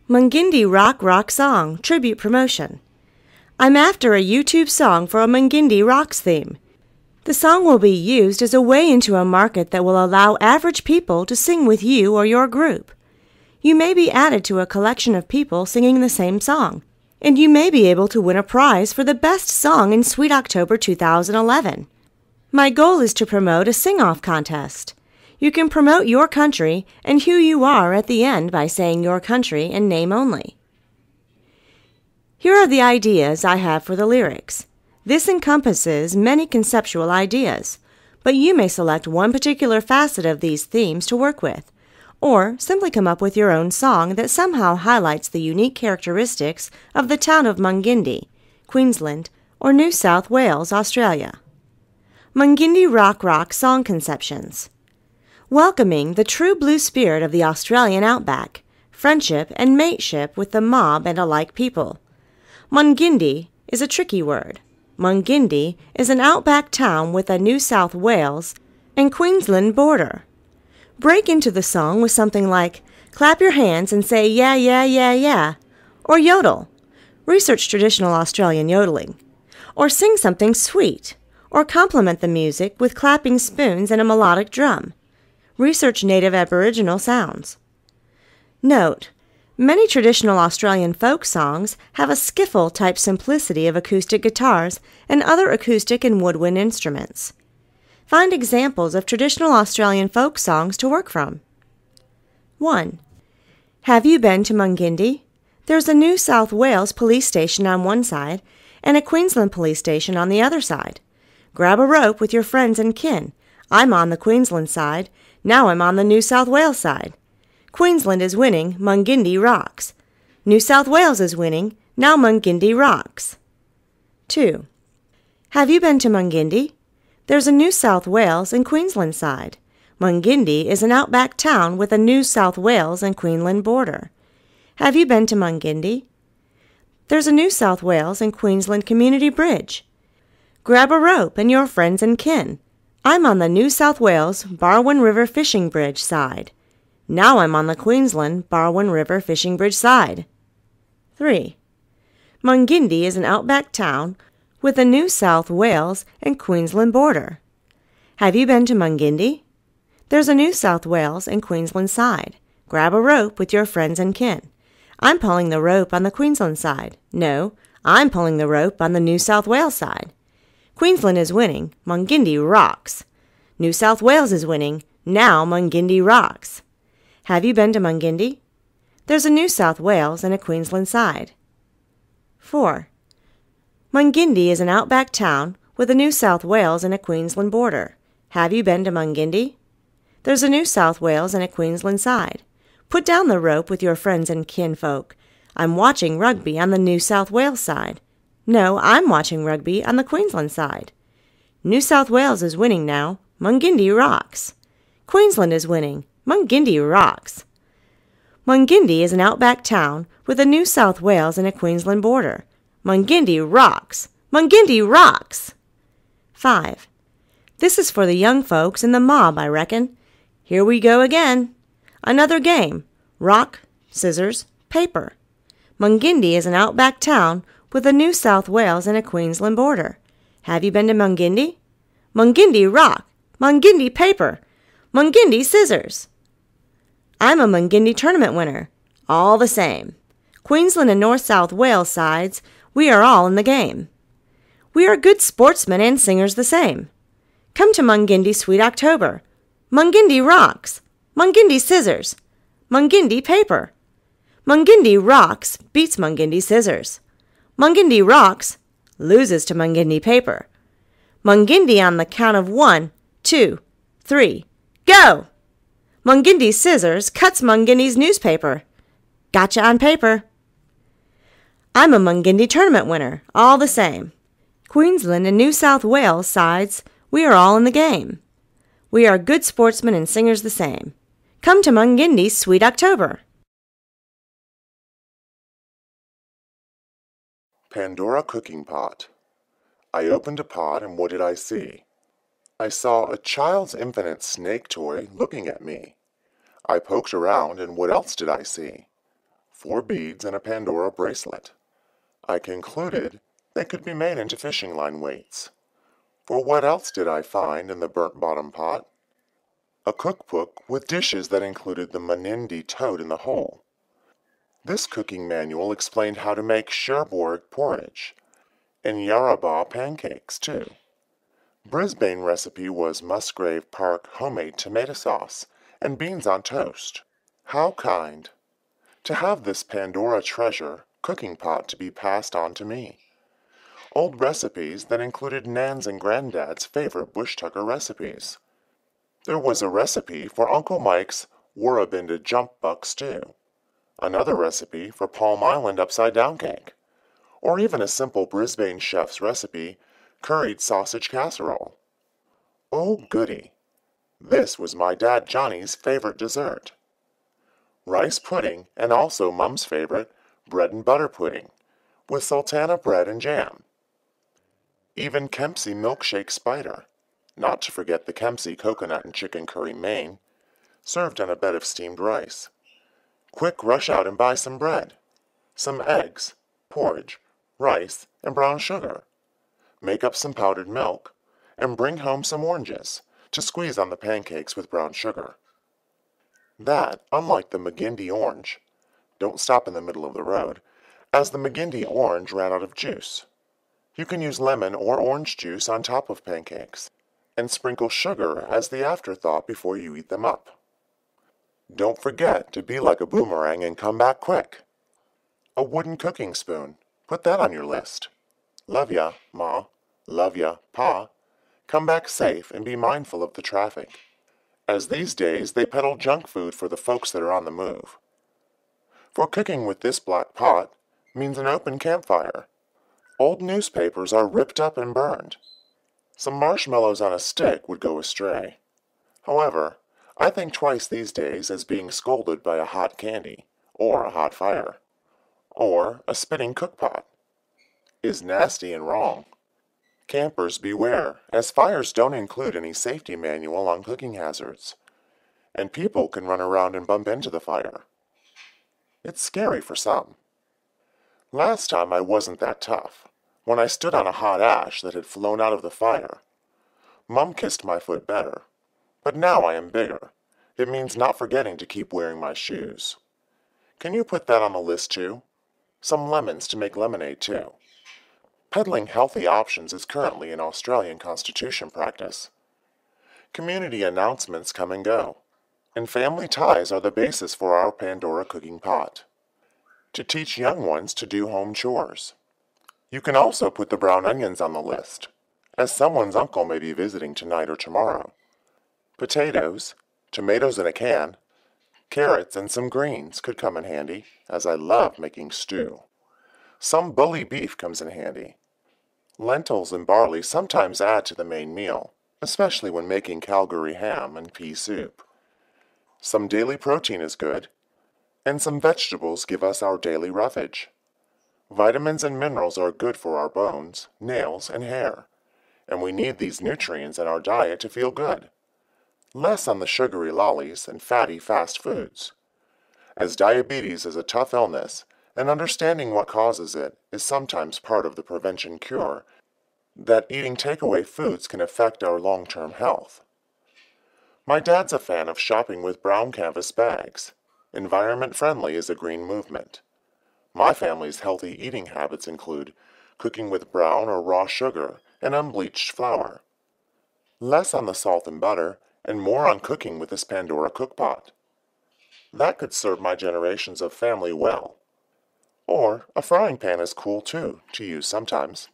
Mungindi Rock Song Tribute Promotion. I'm after a YouTube song for a Mungindi Rocks theme. The song will be used as a way into a market that will allow average people to sing with you or your group. You may be added to a collection of people singing the same song, and you may be able to win a prize for the best song in Sweet October 2011. My goal is to promote a sing-off contest. You can promote your country and who you are at the end by saying your country and name only. Here are the ideas I have for the lyrics. This encompasses many conceptual ideas, but you may select one particular facet of these themes to work with, or simply come up with your own song that somehow highlights the unique characteristics of the town of Mungindi, Queensland, or New South Wales, Australia. Mungindi Rock Song Conceptions. Welcoming the true blue spirit of the Australian outback, friendship and mateship with the mob and alike people. Mungindi is a tricky word. Mungindi is an outback town with a New South Wales and Queensland border. Break into the song with something like, clap your hands and say yeah, yeah, yeah, yeah, or yodel. Research traditional Australian yodeling. Or sing something sweet, or complement the music with clapping spoons and a melodic drum. Research native Aboriginal sounds. Note, many traditional Australian folk songs have a skiffle-type simplicity of acoustic guitars and other acoustic and woodwind instruments. Find examples of traditional Australian folk songs to work from. 1. Have you been to Mungindi? There's a New South Wales police station on one side and a Queensland police station on the other side. Grab a rope with your friends and kin. I'm on the Queensland side. Now I'm on the New South Wales side. Queensland is winning, Mungindi rocks. New South Wales is winning, now Mungindi rocks. 2. Have you been to Mungindi? There's a New South Wales and Queensland side. Mungindi is an outback town with a New South Wales and Queensland border. Have you been to Mungindi? There's a New South Wales and Queensland community bridge. Grab a rope and your friends and kin. I'm on the New South Wales Barwon River Fishing Bridge side. Now I'm on the Queensland Barwon River Fishing Bridge side. 3. Mungindi is an outback town with a New South Wales and Queensland border. Have you been to Mungindi? There's a New South Wales and Queensland side. Grab a rope with your friends and kin. I'm pulling the rope on the Queensland side. No, I'm pulling the rope on the New South Wales side. Queensland is winning, Mungindi rocks. New South Wales is winning, now Mungindi rocks. Have you been to Mungindi? There's a New South Wales and a Queensland side. 4. Mungindi is an outback town with a New South Wales and a Queensland border. Have you been to Mungindi? There's a New South Wales and a Queensland side. Put down the rope with your friends and kinfolk. I'm watching rugby on the New South Wales side. No, I'm watching rugby on the Queensland side. New South Wales is winning now. Mungindi rocks. Queensland is winning. Mungindi rocks. Mungindi is an outback town with a New South Wales and a Queensland border. Mungindi rocks. Mungindi rocks. 5. This is for the young folks in the mob, I reckon. Here we go again. Another game. Rock, scissors, paper. Mungindi is an outback town with a New South Wales and a Queensland border. Have you been to Mungindi? Mungindi rock, Mungindi paper, Mungindi scissors. I'm a Mungindi tournament winner. All the same. Queensland and North South Wales sides, we are all in the game. We are good sportsmen and singers the same. Come to Mungindi Sweet October. Mungindi rocks, Mungindi scissors, Mungindi paper. Mungindi rocks beats Mungindi scissors. Mungindi rocks loses to Mungindi paper. Mungindi on the count of 1, 2, 3, go! Mungindi scissors cuts Mungindi's newspaper. Gotcha on paper. I'm a Mungindi tournament winner, all the same. Queensland and New South Wales sides, we are all in the game. We are good sportsmen and singers the same. Come to Mungindi Sweet October. Pandora Cooking Pot. I opened a pot and what did I see? I saw a child's infinite snake toy looking at me. I poked around and what else did I see? 4 beads, and a Pandora bracelet. I concluded they could be made into fishing line weights. For what else did I find in the burnt bottom pot? A cookbook with dishes that included the Menindee toad in the hole. This cooking manual explained how to make Cherbourg porridge, and Yarrabah pancakes too. Brisbane recipe was Musgrave Park homemade tomato sauce and beans on toast. How kind! To have this Pandora treasure cooking pot to be passed on to me. Old recipes that included Nan's and Granddad's favorite bush tucker recipes. There was a recipe for Uncle Mike's Warrabinda jump buck stew, another recipe for Palm Island upside-down cake, or even a simple Brisbane chef's recipe, curried sausage casserole. Oh goody! This was my dad Johnny's favorite dessert. Rice pudding, and also Mum's favorite, bread and butter pudding, with sultana bread and jam. Even Kempsey milkshake spider, not to forget the Kempsey coconut and chicken curry main, served on a bed of steamed rice. Quick rush out and buy some bread, some eggs, porridge, rice, and brown sugar. Make up some powdered milk, and bring home some oranges to squeeze on the pancakes with brown sugar. That, unlike the McGindy orange, don't stop in the middle of the road, as the McGindy orange ran out of juice. You can use lemon or orange juice on top of pancakes, and sprinkle sugar as the afterthought before you eat them up. Don't forget to be like a boomerang and come back quick. A wooden cooking spoon, put that on your list. Love ya, Ma. Love ya, Pa. Come back safe and be mindful of the traffic, as these days they peddle junk food for the folks that are on the move. For cooking with this black pot means an open campfire. Old newspapers are ripped up and burned. Some marshmallows on a stick would go astray. However, I think twice these days as being scolded by a hot candy, or a hot fire, or a spitting cookpot, is nasty and wrong. Campers beware, as fires don't include any safety manual on cooking hazards, and people can run around and bump into the fire. It's scary for some. Last time I wasn't that tough, when I stood on a hot ash that had flown out of the fire. Mum kissed my foot better, but now I am bigger. It means not forgetting to keep wearing my shoes. Can you put that on the list too? Some lemons to make lemonade too. Peddling healthy options is currently an Australian constitution practice. Community announcements come and go, and family ties are the basis for our Pandora cooking pot. To teach young ones to do home chores. You can also put the brown onions on the list, as someone's uncle may be visiting tonight or tomorrow. Potatoes, tomatoes in a can, carrots, and some greens could come in handy, as I love making stew. Some bully beef comes in handy. Lentils and barley sometimes add to the main meal, especially when making Calgary ham and pea soup. Some daily protein is good, and some vegetables give us our daily roughage. Vitamins and minerals are good for our bones, nails, and hair, and we need these nutrients in our diet to feel good. Less on the sugary lollies and fatty fast foods, as diabetes is a tough illness, and understanding what causes it is sometimes part of the prevention cure, that eating takeaway foods can affect our long-term health. My dad's a fan of shopping with brown canvas bags. Environment-friendly is a green movement. My family's healthy eating habits include cooking with brown or raw sugar and unbleached flour. Less on the salt and butter, and more on cooking with this Pandora cookpot. That could serve my generations of family well. Or a frying pan is cool too, to use sometimes.